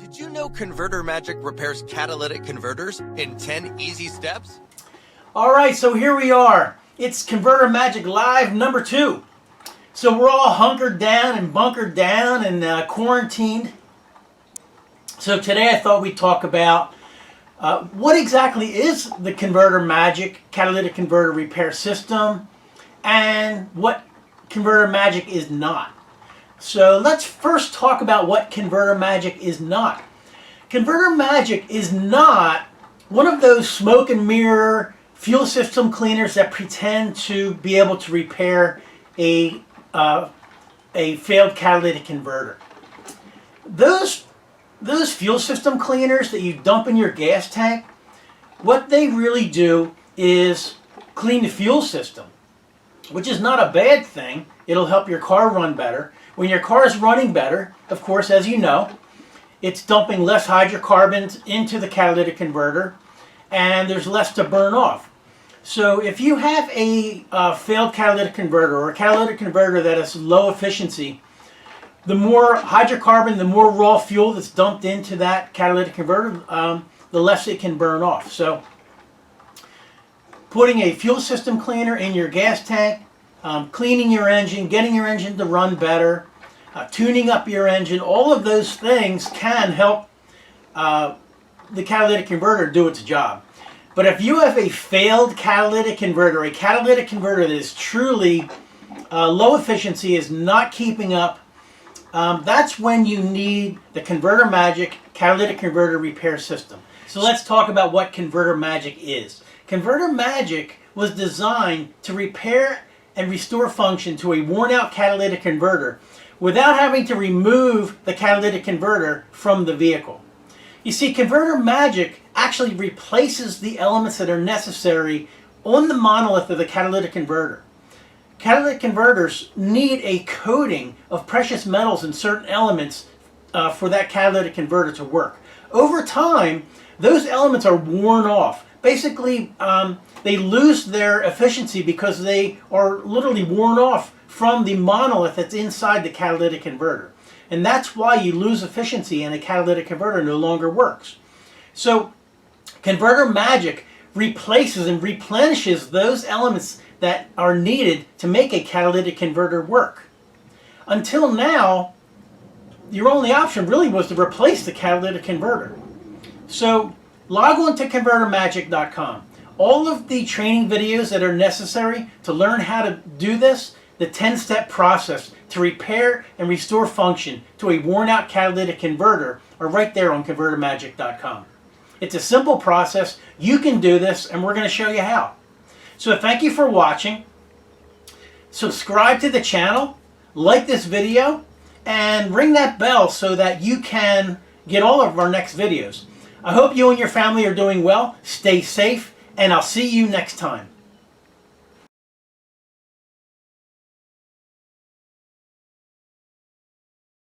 Did you know Converter Magic repairs catalytic converters in 10 easy steps? All right, so here we are. It's Converter Magic Live number 2. So we're all hunkered down and bunkered down and quarantined. So today I thought we'd talk about what exactly is the Converter Magic catalytic converter repair system and what Converter Magic is not. So let's first talk about what Converter Magic is not. Converter Magic is not one of those smoke and mirror fuel system cleaners that pretend to be able to repair a failed catalytic converter. Those fuel system cleaners that you dump in your gas tank, what they really do is clean the fuel system, which is not a bad thing. It'll help your car run better. When your car is running better, of course, as you know, it's dumping less hydrocarbons into the catalytic converter and there's less to burn off. So if you have a failed catalytic converter or a catalytic converter that is low efficiency, the more hydrocarbon, the more raw fuel that's dumped into that catalytic converter, the less it can burn off. So putting a fuel system cleaner in your gas tank, cleaning your engine, getting your engine to run better, tuning up your engine, all of those things can help the catalytic converter do its job. But if you have a failed catalytic converter, a catalytic converter that is truly low efficiency, is not keeping up, that's when you need the Converter Magic catalytic converter repair system. So let's talk about what Converter Magic is. Converter Magic was designed to repair and restore function to a worn out catalytic converter without having to remove the catalytic converter from the vehicle. You see, Converter Magic actually replaces the elements that are necessary on the monolith of the catalytic converter. Catalytic converters need a coating of precious metals and certain elements for that catalytic converter to work. Over time, those elements are worn off. Basically, they lose their efficiency because they are literally worn off from the monolith that's inside the catalytic converter. And that's why you lose efficiency and a catalytic converter no longer works. So Converter Magic replaces and replenishes those elements that are needed to make a catalytic converter work. Until now, your only option really was to replace the catalytic converter. So log on to convertermagic.com. All of the training videos that are necessary to learn how to do this, the 10-step process to repair and restore function to a worn-out catalytic converter, are right there on convertermagic.com. It's a simple process. You can do this, and we're going to show you how. So thank you for watching. Subscribe to the channel, like this video, and ring that bell so that you can get all of our next videos. I hope you and your family are doing well. Stay safe, and I'll see you next time.